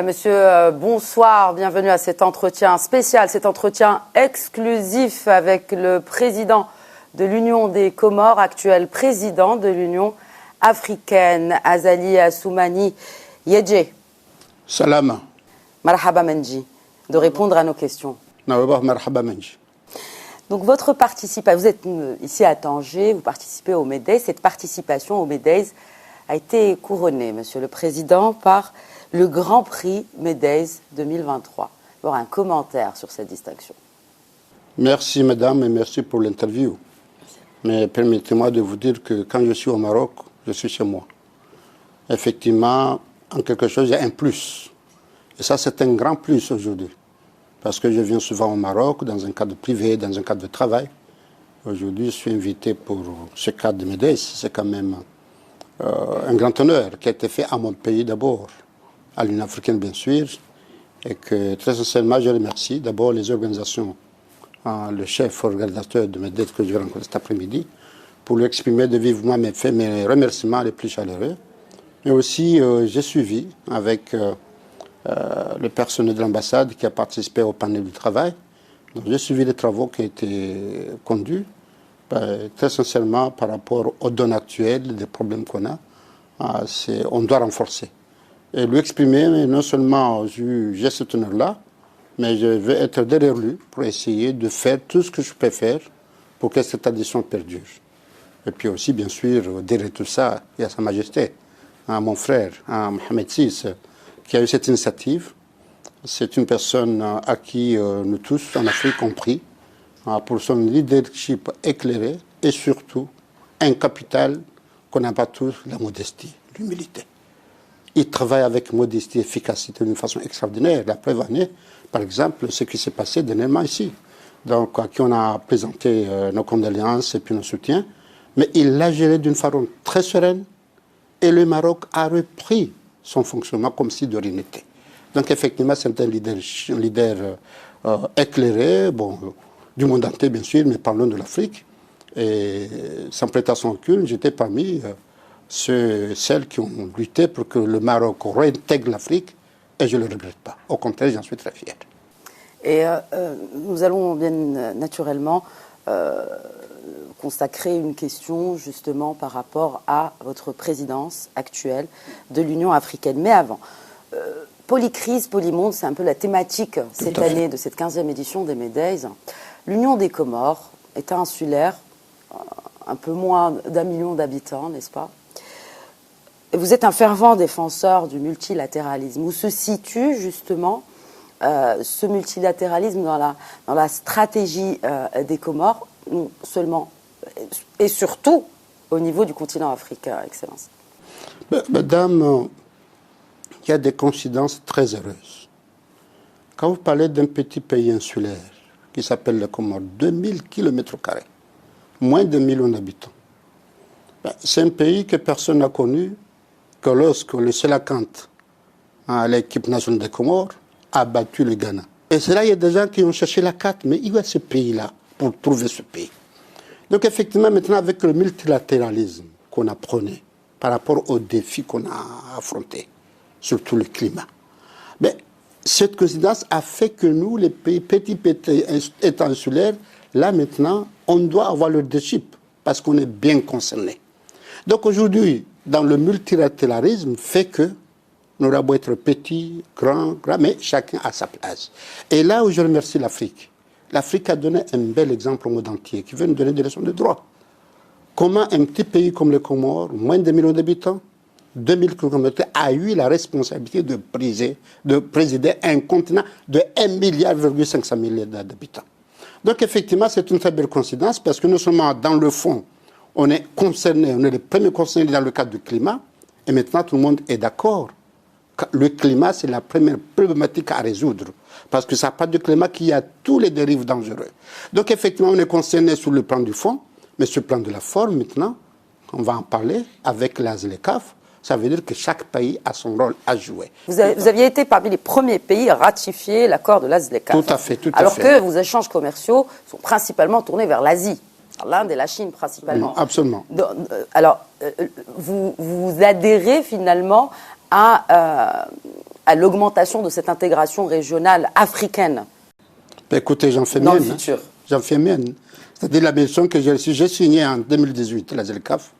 Monsieur, bonsoir, bienvenue à cet entretien spécial, cet entretien exclusif avec le président de l'Union des Comores, actuel président de l'Union africaine, Azali Assoumani Yedje. Salam. Marhaba Menji, de répondre à nos questions. Marhaba Menji. Donc votre participation, vous êtes ici à Tanger, vous participez au MEDES. Cette participation au MEDES a été couronnée, Monsieur le Président, par le Grand Prix MEDES 2023. Alors un commentaire sur cette distinction. Merci Madame et merci pour l'interview. Mais permettez-moi de vous dire que quand je suis au Maroc, je suis chez moi. Effectivement, en quelque chose, il y a un plus. Et ça, c'est un grand plus aujourd'hui. Parce que je viens souvent au Maroc, dans un cadre privé, dans un cadre de travail. Aujourd'hui, je suis invité pour ce cadre de MEDES. C'est quand même un grand honneur qui a été fait à mon pays d'abord, à l'Union africaine bien sûr, et que très sincèrement je remercie d'abord les organisations, le chef organisateur de MEDES que je vais rencontrer cet après-midi, pour lui exprimer de vive voix mes remerciements les plus chaleureux. Mais aussi j'ai suivi avec le personnel de l'ambassade qui a participé au panel du travail. Donc j'ai suivi les travaux qui ont été conduits, très sincèrement par rapport aux données actuelles, des problèmes qu'on a, on doit renforcer. Et lui exprimer, mais non seulement j'ai ce honneur-là, mais je vais être derrière lui pour essayer de faire tout ce que je peux faire pour que cette tradition perdure. Et puis aussi, bien sûr, derrière tout ça, il y a Sa Majesté, mon frère, Mohamed VI, qui a eu cette initiative. C'est une personne à qui nous tous, en Afrique, compris, pour son leadership éclairé et surtout un capital qu'on n'a pas tous, la modestie, l'humilité. Il travaille avec modestie et efficacité d'une façon extraordinaire. La preuve en est, par exemple, ce qui s'est passé dernièrement ici. Donc, à qui on a présenté nos condoléances et puis nos soutiens. Mais il l'a géré d'une façon très sereine et le Maroc a repris son fonctionnement comme si de rien n'était. Donc, effectivement, c'est un leader éclairé, bon, du monde entier, bien sûr, mais parlons de l'Afrique. Et sans prétention aucune, j'étais parmi celles qui ont lutté pour que le Maroc réintègre l'Afrique, et je ne le regrette pas. Au contraire, j'en suis très fier. Et nous allons bien naturellement consacrer une question justement par rapport à votre présidence actuelle de l'Union africaine. Mais avant, Polycrise, Polymonde, c'est un peu la thématique cette année de cette 15e édition des MEDES. L'Union des Comores est insulaire, un peu moins d'1 million d'habitants, n'est-ce pas? Et vous êtes un fervent défenseur du multilatéralisme. Où se situe justement ce multilatéralisme dans la stratégie des Comores, non seulement et surtout au niveau du continent africain, Excellence? Madame, il y a des coïncidences très heureuses. Quand vous parlez d'un petit pays insulaire qui s'appelle les Comores, 2000 km², moins de 1 million d'habitants, c'est un pays que personne n'a connu que lorsque le Sélakant, l'équipe nationale des Comores, a battu le Ghana. Et c'est là, il y a des gens qui ont cherché la carte, mais il y a ce pays-là pour trouver ce pays. Donc effectivement, maintenant, avec le multilatéralisme qu'on a prôné par rapport aux défis qu'on a affrontés, surtout le climat, mais cette coïncidence a fait que nous, les pays petits états insulaires, là maintenant, on doit avoir le leadership parce qu'on est bien concernés. Donc aujourd'hui, dans le multilatéralisme, fait que nous aura beau être petit, grand, mais chacun a sa place. Et là où je remercie l'Afrique, l'Afrique a donné un bel exemple au monde entier, qui veut nous donner des leçons de droit. Comment un petit pays comme les Comores, moins de 1 million d'habitants, 2000 km, a eu la responsabilité de présider un continent de 1,5 milliard d'habitants. Donc effectivement, c'est une très belle coïncidence, parce que non seulement dans le fond, on est concerné, on est les premiers concernés dans le cadre du climat, et maintenant tout le monde est d'accord. Le climat, c'est la première problématique à résoudre. Parce que ça n'a pas de climat qui a tous les dérives dangereux. Donc effectivement, on est concerné sur le plan du fond, mais sur le plan de la forme, maintenant, on va en parler avec la ZLECAf. Ça veut dire que chaque pays a son rôle à jouer. Vous aviez été parmi les premiers pays à ratifier l'accord de la ZLECAf. Tout à fait, tout à fait. Alors que vos échanges commerciaux sont principalement tournés vers l'Asie. L'Inde et la Chine principalement. Absolument. Alors, vous adhérez finalement à à l'augmentation de cette intégration régionale africaine? Écoutez, j'en fais dans mienne. Le futur. J'en fais mienne. C'est-à-dire la mission que j'ai reçue, j'ai signé en 2018 la ZLECAf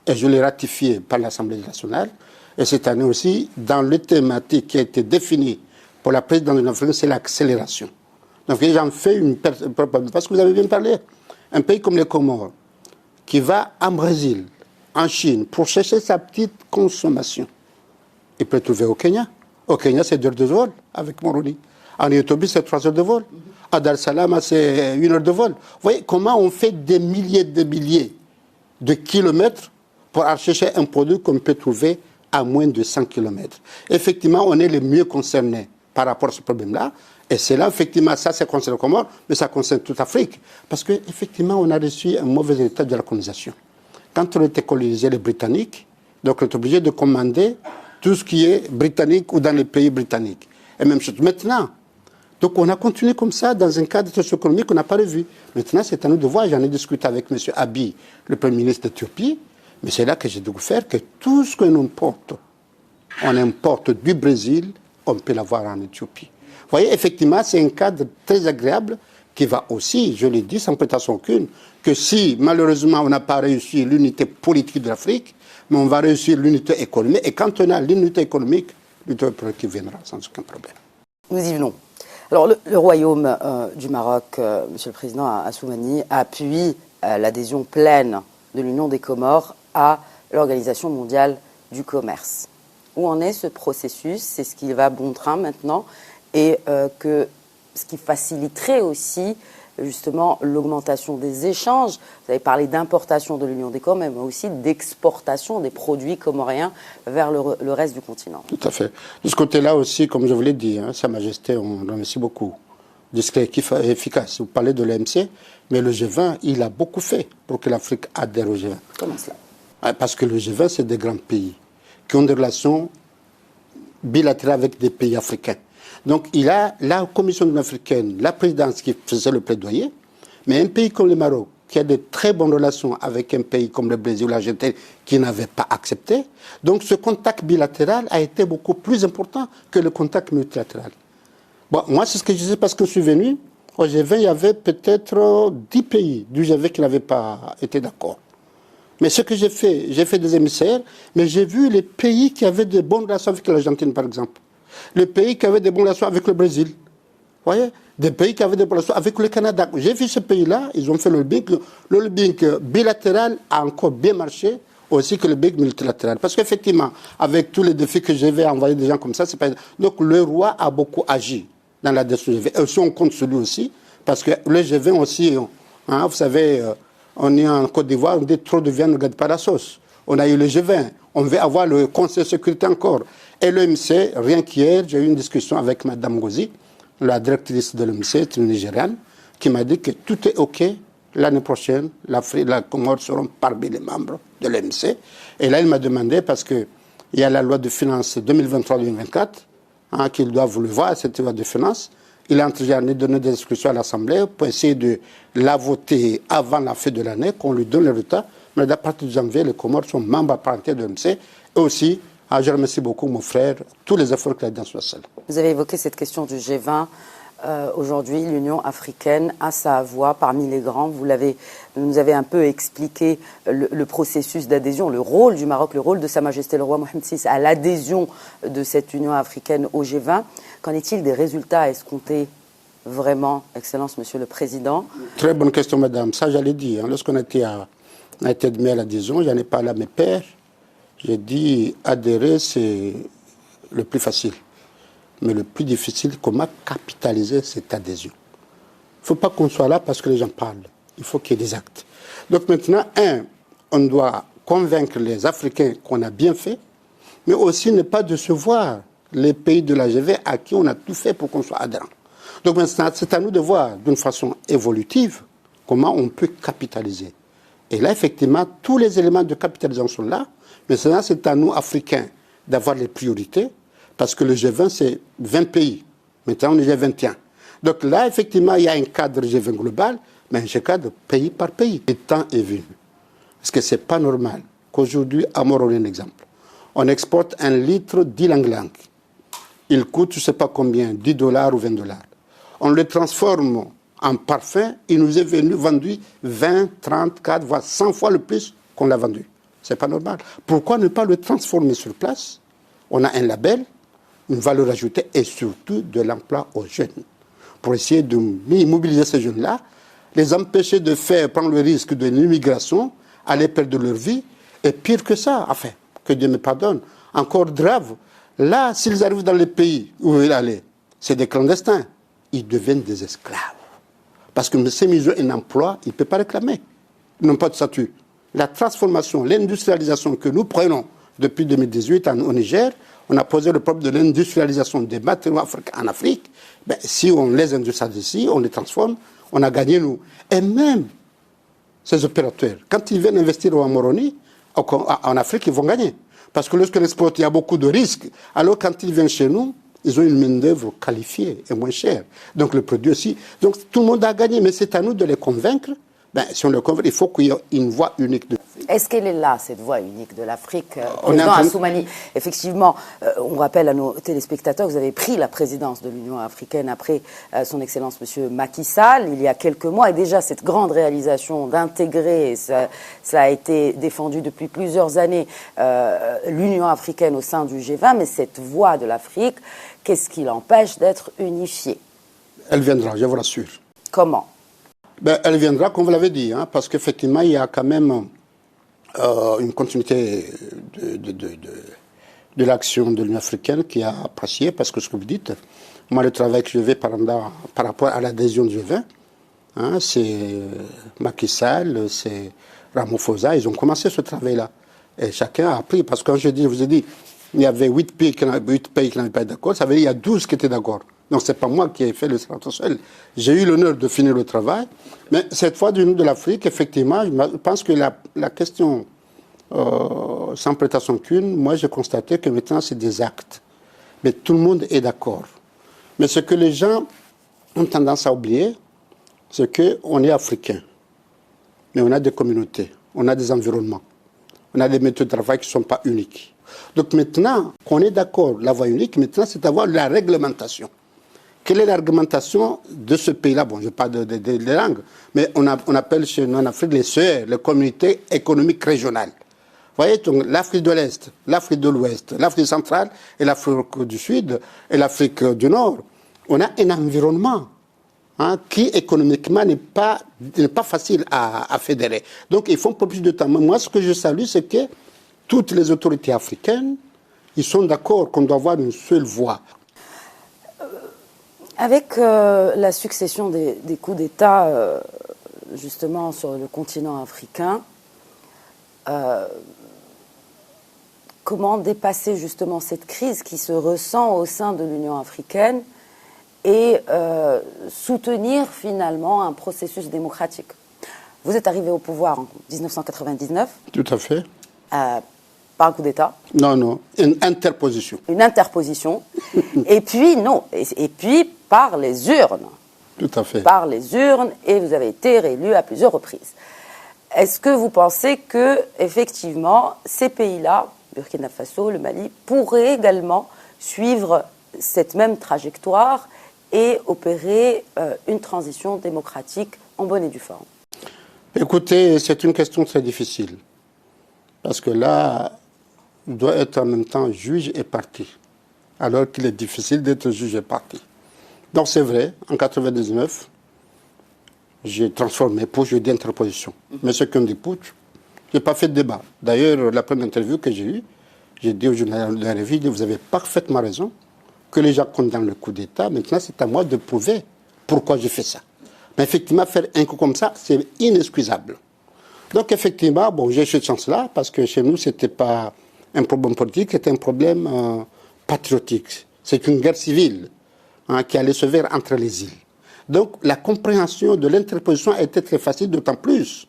et je l'ai ratifiée par l'Assemblée nationale. Et cette année aussi, dans le thématique qui a été définie pour la présidence de l'Afrique, c'est l'accélération. Donc j'en fais une parce que vous avez bien parlé. Un pays comme les Comores, qui va en Brésil, en Chine, pour chercher sa petite consommation, il peut trouver au Kenya. Au Kenya, c'est 2 heures de vol avec Moroni. En Éthiopie, c'est 3 heures de vol. À Dar es Salaam, c'est 1 heure de vol. Vous voyez comment on fait des milliers de kilomètres pour aller chercher un produit qu'on peut trouver à moins de 100 kilomètres. Effectivement, on est les mieux concernés par rapport à ce problème-là. Et c'est là, effectivement, ça concerne les Comores, mais ça concerne toute l'Afrique. Parce qu'effectivement, on a reçu un mauvais résultat de la colonisation. Quand on était colonisé, les Britanniques, donc on est obligé de commander tout ce qui est britannique ou dans les pays britanniques. Et même chose maintenant. Donc on a continué comme ça dans un cadre socio-économique qu'on n'a pas revu. Maintenant, c'est à nous de voir. J'en ai discuté avec M. Abiy, le Premier ministre d'Éthiopie. Mais c'est là que j'ai découvert que tout ce qu'on importe, on importe du Brésil, on peut l'avoir en Éthiopie. Vous voyez, effectivement, c'est un cadre très agréable qui va aussi, je l'ai dit sans prétention aucune, que si malheureusement on n'a pas réussi l'unité politique de l'Afrique, mais on va réussir l'unité économique. Et quand on a l'unité économique, l'unité politique viendra sans aucun problème. Nous y venons. Alors le royaume du Maroc, Monsieur le Président Assoumani, appuie l'adhésion pleine de l'Union des Comores à l'Organisation mondiale du commerce. Où en est ce processus? C'est ce qui va bon train maintenant et ce qui faciliterait aussi justement l'augmentation des échanges. Vous avez parlé d'importation de l'Union des Comores, mais aussi d'exportation des produits comoriens vers le reste du continent. Tout à fait. De ce côté-là aussi, comme je vous l'ai dit, Sa Majesté, on remercie beaucoup. Discret et efficace. Vous parlez de l'OMC, mais le G20, il a beaucoup fait pour que l'Afrique adhère au G20. Comment cela? Parce que le G20, c'est des grands pays qui ont des relations bilatérales avec des pays africains. Donc, il a la Commission africaine, la présidence qui faisait le plaidoyer, mais un pays comme le Maroc, qui a de très bonnes relations avec un pays comme le Brésil ou l'Argentine, qui n'avait pas accepté. Donc, ce contact bilatéral a été beaucoup plus important que le contact multilatéral. Bon, moi, c'est ce que je disais parce que je suis venu. Au G20, il y avait peut-être 10 pays du G20 qui n'avaient pas été d'accord. Mais ce que j'ai fait des émissaires, mais j'ai vu les pays qui avaient de bonnes relations avec l'Argentine, par exemple. Les pays qui avaient de bonnes relations avec le Brésil. Vous voyez? Des pays qui avaient des bonnes relations avec le Canada. J'ai vu ces pays-là, ils ont fait le lobbying. Le lobbying bilatéral a encore bien marché, aussi que le lobbying multilatéral. Parce qu'effectivement, avec tous les défis que je vais envoyer des gens comme ça, c'est pas... Donc le roi a beaucoup agi dans la décision G20. Et aussi, on compte sur lui aussi, parce que le G20 aussi, vous savez, on est en Côte d'Ivoire, on dit trop de viande ne regarde pas la sauce. On a eu le G20, on veut avoir le Conseil de sécurité encore. Et l'OMC, rien qu'hier, j'ai eu une discussion avec Mme Ngozi, la directrice de l'OMC, une Nigériane, qui m'a dit que tout est OK. L'année prochaine, l'Afrique, la Comore seront parmi les membres de l'OMC. Et là, il m'a demandé, parce qu'il y a la loi de finances 2023-2024, qu'ils doivent le voir, cette loi de finances. Il est en train de donner des instructions à l'Assemblée pour essayer de la voter avant la fin de l'année, qu'on lui donne le résultat. Mais à partir de janvier, les Comores sont membres à part entière de l'OMC. Et aussi, je remercie beaucoup mon frère, tous les efforts qu'il a dans ce sens. Vous avez évoqué cette question du G20. Aujourd'hui, l'Union africaine a sa voix parmi les grands. Vous nous avez un peu expliqué le processus d'adhésion, le rôle du Maroc, le rôle de Sa Majesté le roi Mohamed VI à l'adhésion de cette Union africaine au G20. Qu'en est-il des résultats escomptés vraiment, Excellence, Monsieur le Président? Très bonne question, Madame. Ça, j'allais dire. Lorsqu'on a été admis à l'adhésion, j'en ai parlé à mes pères. J'ai dit, adhérer, c'est le plus facile. Mais le plus difficile, comment capitaliser cette adhésion. Il ne faut pas qu'on soit là parce que les gens parlent. Il faut qu'il y ait des actes. Donc maintenant, on doit convaincre les Africains qu'on a bien fait, mais aussi ne pas décevoir les pays de la G20 à qui on a tout fait pour qu'on soit adhérent. Donc maintenant, c'est à nous de voir d'une façon évolutive comment on peut capitaliser. Et là, effectivement, tous les éléments de capitalisation sont là. Maintenant, c'est à nous, Africains, d'avoir les priorités. Parce que le G20, c'est 20 pays. Maintenant, on est G21. Donc là, effectivement, il y a un cadre G20 global, mais un cadre pays par pays. Le temps est venu. Parce que ce n'est pas normal qu'aujourd'hui, à Moro, on a un exemple. On exporte 1 litre d'ylang-ylang. il coûte je ne sais pas combien, 10 dollars ou 20 dollars. On le transforme en parfum, il nous est vendu 20, 30, 4, voire 100 fois le plus qu'on l'a vendu. Ce n'est pas normal. Pourquoi ne pas le transformer sur place? On a un label, une valeur ajoutée et surtout de l'emploi aux jeunes. Pour essayer de mobiliser ces jeunes-là, les empêcher de prendre le risque de l'immigration, aller perdre leur vie, et pire que ça, enfin, que Dieu me pardonne, encore grave, là, s'ils arrivent dans les pays où ils allaient, c'est des clandestins, ils deviennent des esclaves. Parce que s'ils ont un emploi, ils ne peuvent pas réclamer. Ils n'ont pas de statut. La transformation, l'industrialisation que nous prenons depuis 2018 au Niger, on a posé le problème de l'industrialisation des matériaux en Afrique. Ben, si on les industrialise ici, on les transforme, on a gagné nous. Et même ces opérateurs, quand ils viennent investir en Moroni, en Afrique, ils vont gagner. Parce que lorsqu'on exporte, il y a beaucoup de risques. Alors quand ils viennent chez nous, ils ont une main-d'œuvre qualifiée et moins chère. Donc le produit aussi. Donc tout le monde a gagné, mais c'est à nous de les convaincre. Ben, si on les convainc, il faut qu'il y ait une voie unique de l'Afrique. Est-ce qu'elle est là, cette voie unique de l'Afrique? Président Assoumani, effectivement, on rappelle à nos téléspectateurs que vous avez pris la présidence de l'Union africaine après son Excellence M. Macky Sall, il y a quelques mois, et déjà cette grande réalisation d'intégrer, ça a été défendu depuis plusieurs années, l'Union africaine au sein du G20, mais cette voie de l'Afrique, qu'est-ce qui l'empêche d'être unifiée? Elle viendra, je vous rassure. Comment? Ben, elle viendra, comme vous l'avez dit, hein, parce qu'effectivement, il y a quand même une continuité de l'action de l'Union africaine qui a apprécié, parce que ce que vous dites, moi, le travail que je fais par rapport à l'adhésion du G20, hein, c'est Macky Sall, c'est Ramaphosa, ils ont commencé ce travail-là. Et chacun a appris, parce que quand je vous ai dit, il y avait 8 pays qui n'avaient pas été d'accord, ça veut dire qu'il y a 12 qui étaient d'accord. Donc, ce n'est pas moi qui ai fait le travail tout seul. J'ai eu l'honneur de finir le travail. Mais cette fois, du nous de l'Afrique, effectivement, je pense que la question, sans prétention qu'une, moi, j'ai constaté que maintenant, c'est des actes. Mais tout le monde est d'accord. Mais ce que les gens ont tendance à oublier, c'est qu'on est africain. Mais on a des communautés, on a des environnements, on a des méthodes de travail qui ne sont pas uniques. Donc maintenant qu'on est d'accord, la voie unique, maintenant, c'est d'avoir la réglementation. Quelle est l'argumentation de ce pays-là? Bon, je parle des langues, mais on appelle chez nous en Afrique les CER, les communautés économiques régionales. Vous voyez, donc l'Afrique de l'Est, l'Afrique de l'Ouest, l'Afrique centrale et l'Afrique du Sud et l'Afrique du Nord. On a un environnement qui économiquement n'est pas facile à fédérer. Donc il faut un peu plus de temps. Mais moi, ce que je salue, c'est que toutes les autorités africaines, ils sont d'accord qu'on doit avoir une seule voie. Avec la succession des coups d'État, justement, sur le continent africain, comment dépasser justement cette crise qui se ressent au sein de l'Union africaine et soutenir finalement un processus démocratique? Vous êtes arrivé au pouvoir en 1999. Tout à fait. Par un coup d'État? Non, une interposition. Une interposition. Et puis, non. Et puis, par les urnes. Tout à fait. Par les urnes, et vous avez été réélu à plusieurs reprises. Est-ce que vous pensez que, effectivement, ces pays-là, Burkina Faso, le Mali, pourraient également suivre cette même trajectoire et opérer une transition démocratique en bonne et due forme? Écoutez, c'est une question très difficile. Parce que là, il doit être en même temps juge et parti, alors qu'il est difficile d'être juge et parti. Donc c'est vrai, en 1999, j'ai transformé putsch d'interposition. Mais ce qu'on dit putsch, je n'ai pas fait de débat. D'ailleurs, la première interview que j'ai eue, j'ai dit au journal de la revue, vous avez parfaitement raison, que les gens condamnent le coup d'État. Maintenant, c'est à moi de prouver pourquoi j'ai fait ça. Mais effectivement, faire un coup comme ça, c'est inexcusable. Donc effectivement, bon, j'ai eu cette chance-là, parce que chez nous, ce n'était pas un problème politique, c'était un problème patriotique. C'est une guerre civile qui allait se faire entre les îles. Donc la compréhension de l'interposition était très facile, d'autant plus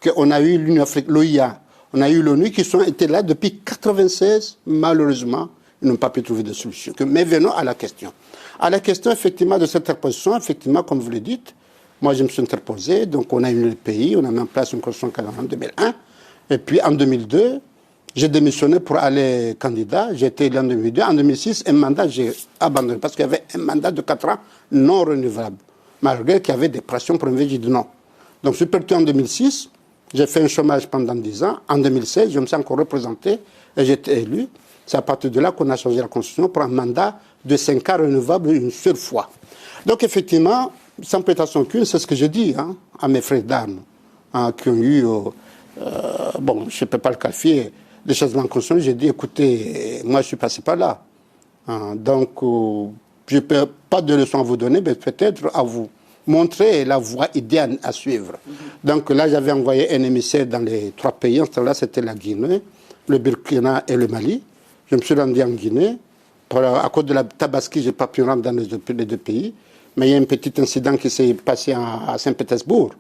qu'on a eu l'Union africaine, l'OIA, on a eu l'ONU qui sont été là depuis 1996, malheureusement, ils n'ont pas pu trouver de solution. Mais venons à la question. À la question, effectivement, de cette interposition, effectivement, comme vous le dites, moi, je me suis interposé, donc on a eu le pays, on a mis en place une constitution en 2001, et puis en 2002, J'ai démissionné pour aller candidat. J'ai été élu en 2002. En 2006, un mandat, j'ai abandonné parce qu'il y avait un mandat de 4 ans non renouvelable. Malgré qu'il y avait des pressions pour me j'ai dit non. Donc, je suis parti en 2006. J'ai fait un chômage pendant 10 ans. En 2016, je me suis encore représenté et j'ai été élu. C'est à partir de là qu'on a changé la Constitution pour un mandat de 5 ans renouvelable une seule fois. Donc, effectivement, sans prétention aucune, c'est ce que je dis à mes frères d'armes qui ont eu, bon, je ne peux pas le qualifier, des changements de Constitution. J'ai dit, écoutez, moi, je suis passé par là. Donc, je n'ai pas de leçon à vous donner, mais peut-être à vous montrer la voie idéale à suivre. Donc là, j'avais envoyé un émissaire dans les 3 pays. En ce temps-là, c'était la Guinée, le Burkina et le Mali. Je me suis rendu en Guinée. À cause de la Tabaski, je n'ai pas pu rentrer dans les 2 pays. Mais il y a un petit incident qui s'est passé à Saint-Pétersbourg.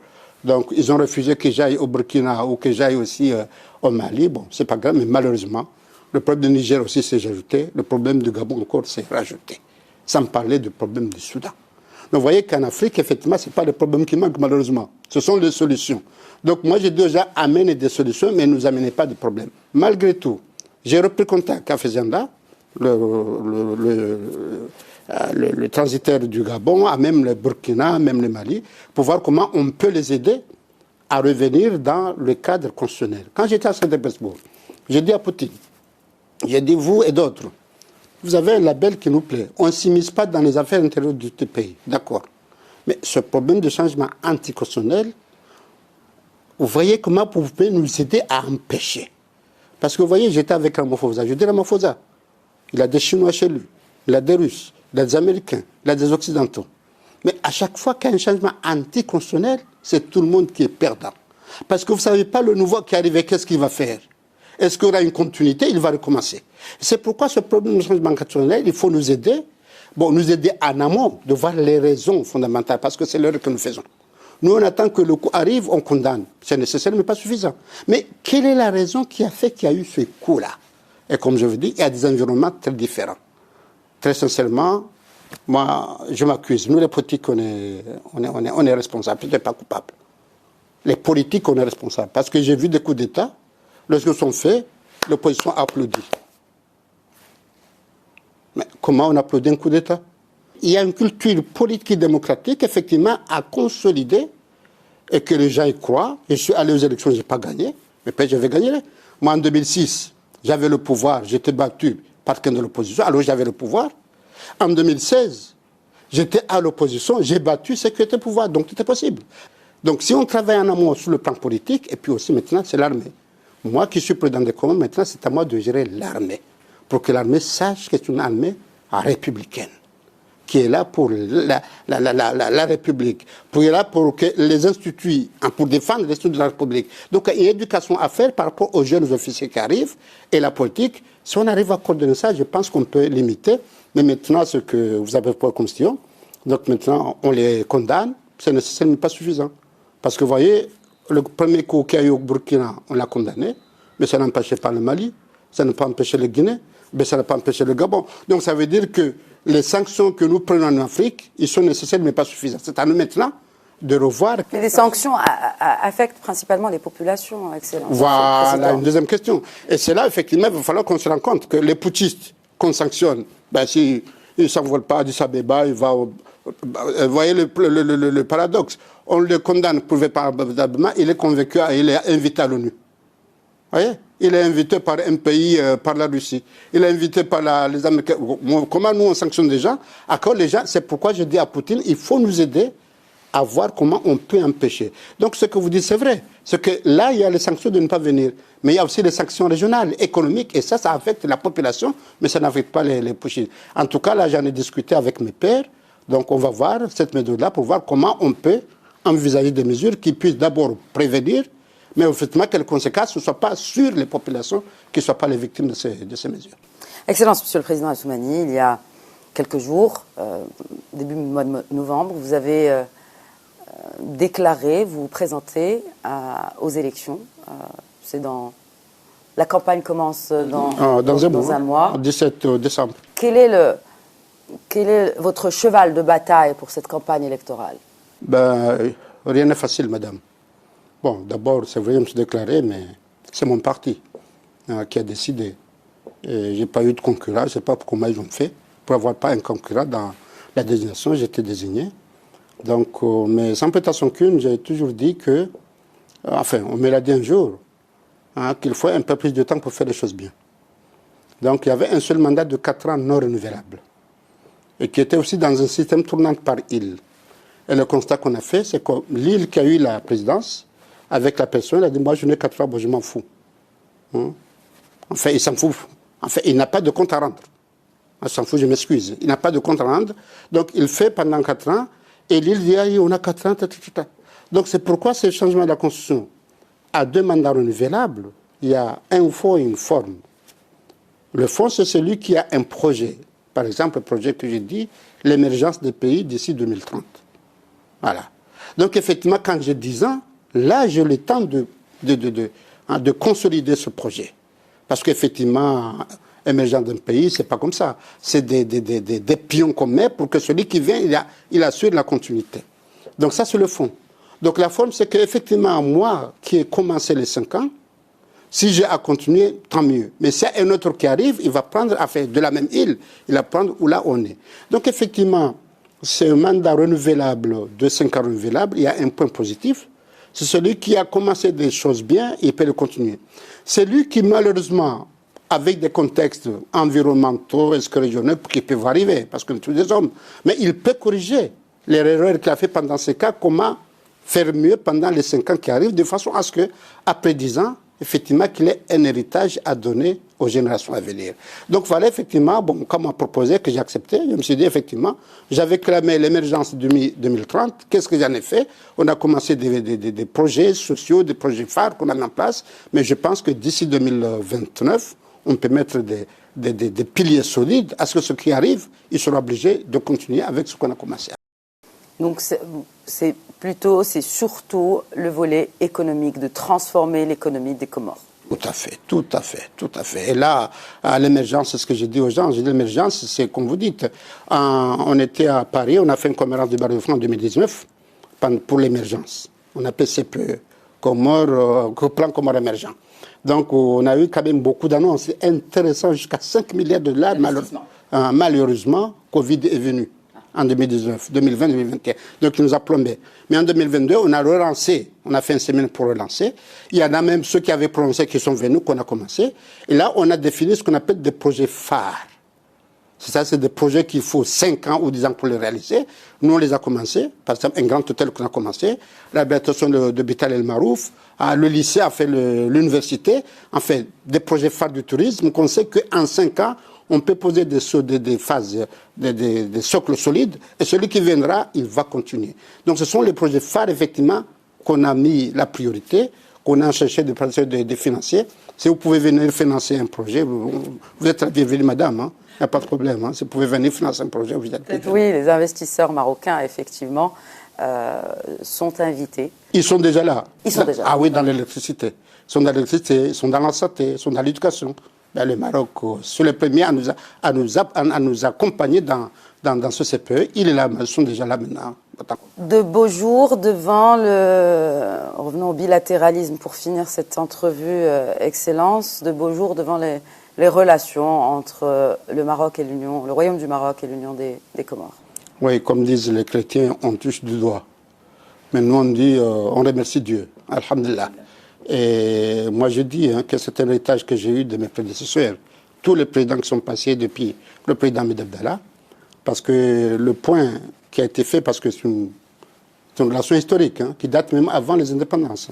Donc, ils ont refusé que j'aille au Burkina ou que j'aille aussi au Mali. Bon, c'est pas grave, mais malheureusement, le problème du Niger aussi s'est ajouté. Le problème du Gabon encore s'est rajouté. Sans parler du problème du Soudan. Donc, vous voyez qu'en Afrique, effectivement, ce n'est pas le problème qui manque, malheureusement. Ce sont les solutions. Donc, moi, j'ai déjà amené des solutions, mais ne nous amenez pas de problème. Malgré tout, j'ai repris contact avec Fezenda, le transitaire du Gabon, même le Burkina, même le Mali, pour voir comment on peut les aider à revenir dans le cadre constitutionnel. Quand j'étais à Saint-Pétersbourg, j'ai dit à Poutine, j'ai dit vous et d'autres, vous avez un label qui nous plaît. On ne s'immisce pas dans les affaires intérieures du pays. D'accord. Mais ce problème de changement anticonstitutionnel, vous voyez comment vous pouvez nous aider à empêcher. Parce que vous voyez, j'étais avec Ramaphosa. Je dis Ramaphosa, il a des Chinois chez lui, il a des Russes, il a des Américains, il a des Occidentaux. Mais à chaque fois qu'il y a un changement anticonstitutionnel, c'est tout le monde qui est perdant. Parce que vous ne savez pas le nouveau qui arrive, qu'est-ce qu'il va faire. Est-ce qu'il y aura une continuité? Il va recommencer. C'est pourquoi ce problème de changement constitutionnel, il faut nous aider. Bon, nous aider en amont, de voir les raisons fondamentales, parce que c'est l'erreur que nous faisons. Nous, on attend que le coup arrive, on condamne. C'est nécessaire, mais pas suffisant. Mais quelle est la raison qui a fait qu'il y a eu ce coup-là? Et comme je vous dis, il y a des environnements très différents. Très sincèrement, moi, je m'accuse. Nous, les politiques, on est responsables. Je n'suis pas coupable. Les politiques, on est responsables. Parce que j'ai vu des coups d'État. Lorsqu'ils sont faits, l'opposition applaudit. Mais comment on applaudit un coup d'État? Il y a une culture politique et démocratique, effectivement, à consolider et que les gens y croient. Je suis allé aux élections, je n'ai pas gagné, mais peut-être je vais gagner. Moi, en 2006, j'avais le pouvoir, j'étais battu par quelqu'un de l'opposition, alors j'avais le pouvoir. En 2016, j'étais à l'opposition, j'ai battu ceux qui étaient au pouvoir, donc c'était possible. Donc si on travaille en amont sur le plan politique, et puis aussi maintenant, c'est l'armée. Moi qui suis président des communes, maintenant, c'est à moi de gérer l'armée, pour que l'armée sache que c'est une armée républicaine, qui est là pour la République, qui est là pour que les instituts, pour défendre les instituts de la République. Donc il y a une éducation à faire par rapport aux jeunes officiers qui arrivent, et la politique, si on arrive à coordonner ça, je pense qu'on peut limiter. Mais maintenant, ce que vous avez pour constitution, donc maintenant, on les condamne, c'est nécessaire, mais pas suffisant. Parce que vous voyez, le premier coup qu'il y a eu au Burkina, on l'a condamné, mais ça n'empêchait pas le Mali, ça n'a pas empêché le Guinée, mais ça n'a pas empêché le Gabon. Donc ça veut dire que les sanctions que nous prenons en Afrique, ils sont nécessaires, mais pas suffisants. C'est à nous maintenant de revoir. Mais les sanctions affectent principalement les populations, Excellence. Voilà, une deuxième question. Et c'est là, effectivement, il va falloir qu'on se rende compte que les putschistes qu'on sanctionne, ben, s'ils ne s'envolent pas du Sabeba, il va. Vous voyez le paradoxe. On le condamne probablement, il est convaincu, il est invité à l'ONU. Vous voyez? Il est invité par un pays, par la Russie. Il est invité par les Américains. Comment nous on sanctionne des gens? Les gens, c'est pourquoi je dis à Poutine, il faut nous aider à voir comment on peut empêcher. Donc ce que vous dites, c'est vrai. C'est que là, il y a les sanctions de ne pas venir. Mais il y a aussi les sanctions régionales, économiques. Et ça affecte la population, mais ça n'affecte pas les pushistes. En tout cas, là, j'en ai discuté avec mes pairs. Donc on va voir cette méthode-là pour voir comment on peut envisager des mesures qui puissent d'abord prévenir, mais effectivement que les conséquences ne soient pas sur les populations, qui ne soient pas les victimes de ces mesures. Excellence, Monsieur le Président Assoumani, il y a quelques jours, début du mois de novembre, vous avez déclaré, vous présenter aux élections. La campagne commence dans un mois. 17 décembre. Quel est votre cheval de bataille pour cette campagne électorale? Ben, rien n'est facile, madame. Bon, d'abord, c'est vrai, je me suis déclaré, mais c'est mon parti. qui a décidé. Je n'ai pas eu de concurrent, je ne sais pas comment ils ont fait. Pour avoir pas un concurrent dans la désignation, j'étais désigné. Donc, mais sans prétention aucune, j'ai toujours dit que, enfin, on me l'a dit un jour, qu'il faut un peu plus de temps pour faire les choses bien. Donc, il y avait un seul mandat de 4 ans non renouvelable. Et qui était aussi dans un système tournant par île. Et le constat qu'on a fait, c'est que l'île qui a eu la présidence, avec la personne, elle a dit, moi, je n'ai 4 ans, bon, je m'en fous. Enfin, il s'en fout. Enfin, il n'a pas de compte à rendre. Il s'en fout, je m'excuse. Il n'a pas de compte à rendre. Donc, il fait pendant 4 ans, et l'île dit, ah, on a 4 ans, Donc, c'est pourquoi ce changement de la Constitution, à 2 mandats renouvelables, il y a un fond et une forme. Le fond, c'est celui qui a un projet. Par exemple, le projet que j'ai dit, l'émergence des pays d'ici 2030. Voilà. Donc, effectivement, quand j'ai 10 ans, là, j'ai le temps de consolider ce projet. Parce qu'effectivement, émergence d'un pays, c'est pas comme ça. C'est des pions qu'on met pour que celui qui vient, il assure la continuité. Donc, ça, c'est le fond. Donc, la forme, c'est qu'effectivement, moi, qui ai commencé les 5 ans, si j'ai à continuer, tant mieux. Mais s'il y a un autre qui arrive, il va prendre, enfin, de la même île, il va prendre où là on est. Donc, effectivement, c'est un mandat renouvelable, de 5 ans renouvelable. Il y a un point positif. C'est celui qui a commencé des choses bien et il peut le continuer. C'est lui qui, malheureusement, avec des contextes environnementaux, régionaux, qui peuvent arriver, parce que nous sommes des hommes, mais il peut corriger les erreurs qu'il a fait pendant ces cas, comment faire mieux pendant les 5 ans qui arrivent, de façon à ce qu'après 10 ans, effectivement, qu'il ait un héritage à donner aux générations à venir. Donc voilà, effectivement, bon, comme on proposait, que j'ai accepté, je me suis dit, effectivement, j'avais clamé l'émergence 2030, qu'est-ce que j'en ai fait? On a commencé des projets sociaux, des projets phares qu'on a mis en place, mais je pense que d'ici 2029, on peut mettre des piliers solides à ce que ce qui arrive, ils seront obligés de continuer avec ce qu'on a commencé. Donc c'est surtout le volet économique, de transformer l'économie des Comores. Tout à fait, tout à fait, tout à fait. Et là, à l'émergence, c'est ce que j'ai dit aux gens. J'ai dit l'émergence, c'est comme vous dites. On était à Paris, on a fait une conférence de Barre de France en 2019 pour l'émergence. On appelle CPE, plan Comores émergent. Donc, on a eu quand même beaucoup d'annonces intéressantes, jusqu'à 5 milliards de dollars. Malheureusement, Covid est venu en 2019, 2020, 2021. Donc, il nous a plombé. Mais en 2022, on a relancé. On a fait une semaine pour relancer. Il y en a même ceux qui avaient prononcé qui sont venus, qu'on a commencé. Et là, on a défini ce qu'on appelle des projets phares. C'est ça, c'est des projets qu'il faut 5 ans ou 10 ans pour les réaliser. Nous, on les a commencés. Par exemple, un grand hôtel qu'on a commencé, l'habitation de Bital El Marouf, le lycée a fait l'université, en fait, des projets phares du tourisme qu'on sait qu'en 5 ans, on peut poser des phases, des socles solides, et celui qui viendra, il va continuer. Donc, ce sont les projets phares, effectivement, qu'on a mis la priorité, qu'on a cherché de financer. Si vous pouvez venir financer un projet, vous êtes la bienvenue, madame, hein. Il n'y a pas de problème. Hein. Si vous pouvez venir financer un projet, vous êtes bienvenue. Oui, les investisseurs marocains, effectivement, sont invités. Ils sont déjà là. Ils sont déjà là. Ah oui, dans l'électricité. Ils sont dans l'électricité, ils sont dans la santé, ils sont dans l'éducation. Le Maroc, sur les premiers à nous accompagner dans ce CPE, il est là, ils sont déjà là maintenant. De beaux jours devant revenons au bilatéralisme pour finir cette entrevue Excellence, de beaux jours devant les relations entre le Maroc et le Royaume du Maroc et l'Union des Comores. Oui, comme disent les chrétiens, on touche du doigt. Mais nous, on dit, on remercie Dieu. Alhamdulillah. Et moi, je dis que c'est un héritage que j'ai eu de mes prédécesseurs. Tous les présidents qui sont passés depuis le président Ahmed Abdallah, parce que le point qui a été fait, parce que c'est une relation historique, qui date même avant les indépendances.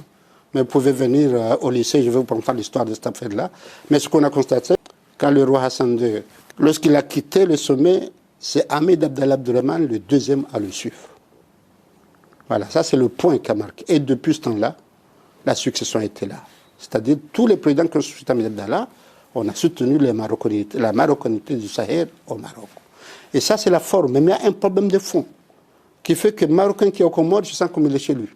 Mais vous pouvez venir au lycée, je vais vous prendre l'histoire de cette affaire-là. Mais ce qu'on a constaté, quand le roi Hassan II, lorsqu'il a quitté le sommet, c'est Ahmed Abdallah Abdurrahman, le deuxième à le suivre. Voilà, ça c'est le point qui a marqué. Et depuis ce temps-là, la succession était là. C'est-à-dire, tous les présidents qui ont suivi Ahmed Abdallah, on a soutenu la marocanité du Sahel au Maroc. Et ça, c'est la forme. Mais il y a un problème de fond qui fait que le Marocain qui est au Comores, je sens comme il est chez lui.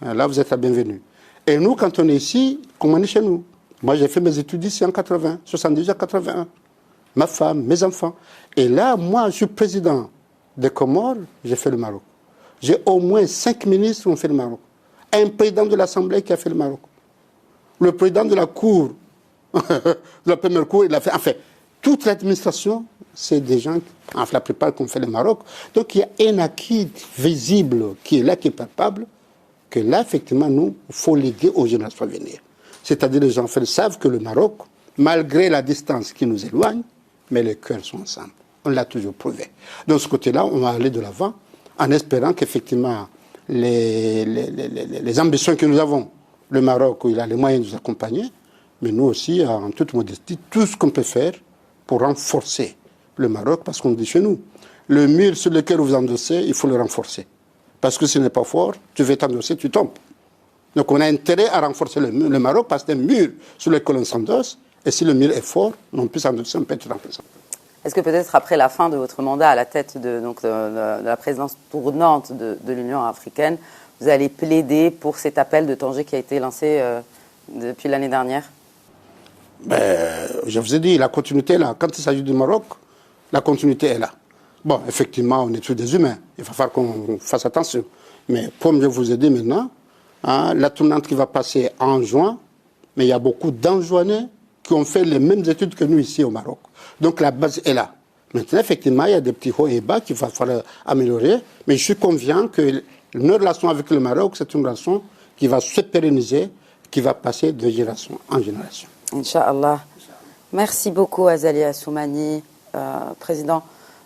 Là, vous êtes la bienvenue. Et nous, quand on est ici, comme on est chez nous. Moi, j'ai fait mes études ici en 80, 70 à 81. Ma femme, mes enfants. Et là, moi, je suis président des Comores, j'ai fait le Maroc. J'ai au moins 5 ministres qui ont fait le Maroc. Un président de l'Assemblée qui a fait le Maroc. Le président de la Cour Le premier coup, il a fait. Enfin, toute l'administration, c'est des gens, enfin, la plupart qui ont fait le Maroc. Donc, il y a un acquis visible qui est là, qui est palpable, que là, effectivement, nous, il faut léguer aux générations à venir. C'est-à-dire, les enfants savent que le Maroc, malgré la distance qui nous éloigne, mais les cœurs sont ensemble. On l'a toujours prouvé. De ce côté-là, on va aller de l'avant en espérant qu'effectivement, les ambitions que nous avons, le Maroc, où il a les moyens de nous accompagner, mais nous aussi, en toute modestie, tout ce qu'on peut faire pour renforcer le Maroc, parce qu'on dit chez nous, le mur sur lequel vous endossez, il faut le renforcer. Parce que ce n'est pas fort, tu veux t'endosser, tu tombes. Donc on a intérêt à renforcer le Maroc, parce que c'est un mur sur lequel on s'endosse, et si le mur est fort, on peut s'endosser, on peut être renforcé. Est-ce que peut-être après la fin de votre mandat à la tête de la présidence tournante de l'Union africaine, vous allez plaider pour cet appel de Tanger qui a été lancé depuis l'année dernière? Je vous ai dit, la continuité est là. Quand il s'agit du Maroc, la continuité est là. Bon, effectivement, on est tous des humains. Il va falloir qu'on fasse attention. Mais comme je vous ai dit maintenant, la tournante qui va passer en juin, mais il y a beaucoup d'Anjouanais qui ont fait les mêmes études que nous ici au Maroc. Donc la base est là. Maintenant, effectivement, il y a des petits hauts et bas qu'il va falloir améliorer, mais je suis confiant que notre relation avec le Maroc, c'est une relation qui va se pérenniser, qui va passer de génération en génération. Inch'Allah. Merci beaucoup, Azali Assoumani, président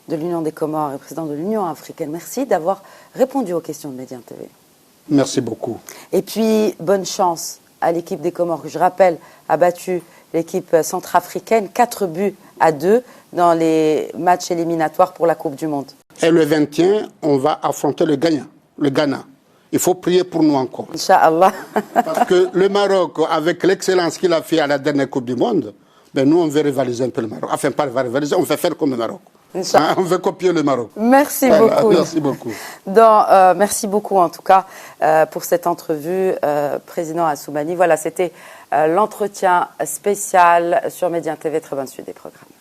de l'Union des Comores et président de l'Union africaine. Merci d'avoir répondu aux questions de Médien TV. Merci beaucoup. Et puis, bonne chance à l'équipe des Comores, que je rappelle a battu l'équipe centrafricaine 4-2 dans les matchs éliminatoires pour la Coupe du Monde. Et le 21, on va affronter le Ghana. Il faut prier pour nous encore. Inch'Allah. Parce que le Maroc, avec l'excellence qu'il a fait à la dernière Coupe du Monde, ben nous, on veut rivaliser un peu le Maroc. Enfin, pas rivaliser, on veut faire comme le Maroc. On veut copier le Maroc. Merci beaucoup. Merci beaucoup. Merci beaucoup, en tout cas, pour cette entrevue, Président Assoumani. Voilà, c'était l'entretien spécial sur Médien TV. Très bonne suite des programmes.